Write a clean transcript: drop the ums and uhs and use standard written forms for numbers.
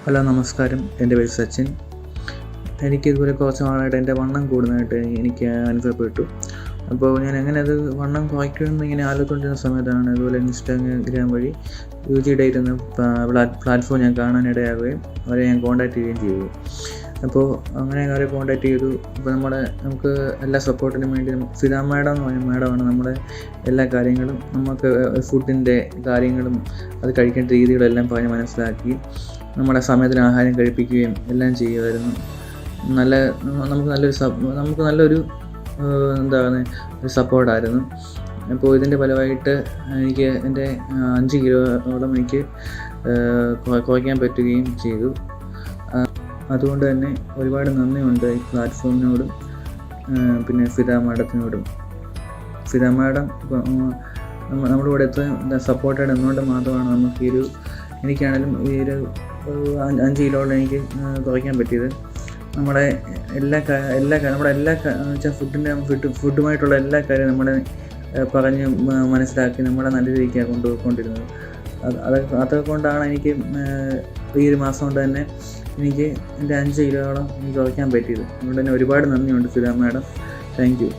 Hello നമസ്കാരം, എൻ്റെ പേര് സച്ചിൻ. എനിക്കിതുപോലെ കുറച്ച് നാളായിട്ട് എൻ്റെ വണ്ണം കൂടുന്നതായിട്ട് എനിക്ക് അനുഭവപ്പെട്ടു. അപ്പോൾ ഞാൻ എങ്ങനെ അത് വണ്ണം കുറയ്ക്കുമെന്ന് ഇങ്ങനെ ആലോചിച്ചുകൊണ്ടിരുന്ന സമയത്താണ് ഇതുപോലെ ഇൻസ്റ്റാഗ്രാം വഴി UG ഡയറ്റ് എന്ന പ്ലാറ്റ്ഫോം ഞാൻ കാണാനിടയാവുകയും അവരെ ഞാൻ കോൺടാക്റ്റ് ചെയ്യുകയും ചെയ്തു. അപ്പോൾ അങ്ങനെ അവരെ കോൺടാക്റ്റ് ചെയ്തു. അപ്പോൾ നമുക്ക് എല്ലാ സപ്പോർട്ടിനും വേണ്ടി ഫിദ മാഡം എന്ന് പറഞ്ഞ മാഡമാണ് നമ്മുടെ എല്ലാ കാര്യങ്ങളും നമുക്ക് ഫുഡിൻ്റെ കാര്യങ്ങളും അത് കഴിക്കേണ്ട രീതികളെല്ലാം പറഞ്ഞ് മനസ്സിലാക്കി നമ്മുടെ സമയത്തിന് ആഹാരം കഴിപ്പിക്കുകയും എല്ലാം ചെയ്യുമായിരുന്നു. നമുക്ക് നല്ലൊരു ഒരു സപ്പോർട്ടായിരുന്നു. അപ്പോൾ ഇതിൻ്റെ ഫലമായിട്ട് എനിക്ക് എൻ്റെ 5 കിലോയോളം എനിക്ക് കുറയ്ക്കാൻ പറ്റുകയും ചെയ്തു. അതുകൊണ്ട് തന്നെ ഒരുപാട് നന്ദിയുണ്ട് ഈ പ്ലാറ്റ്ഫോമിനോടും പിന്നെ ഫിദ മാഡത്തിനോടും. ഫിദ മാഡം നമ്മുടെ കൂടെ എത്ര സപ്പോർട്ടായിട്ട് നിന്നുകൊണ്ട് മാത്രമാണ് നമുക്ക് എനിക്കാണെങ്കിലും ഈ ഒരു 5 കിലോയോളം എനിക്ക് കുറയ്ക്കാൻ പറ്റിയത്. നമ്മുടെ ഫുഡുമായിട്ടുള്ള എല്ലാ കാര്യവും നമ്മളെ പറഞ്ഞ് മനസ്സിലാക്കി നമ്മളെ നല്ല രീതിക്കാണ് കൊണ്ടുപോയിക്കൊണ്ടിരുന്നത്. അതൊക്കെ കൊണ്ടാണ് എനിക്ക് ഈ ഒരു മാസം കൊണ്ട് തന്നെ എനിക്ക് എൻ്റെ 5 കിലോയോളം എനിക്ക് കുറയ്ക്കാൻ പറ്റിയത്. അതുകൊണ്ട് തന്നെ ഒരുപാട് നന്ദിയുണ്ട് ഫിദ മാഡം. Thank you.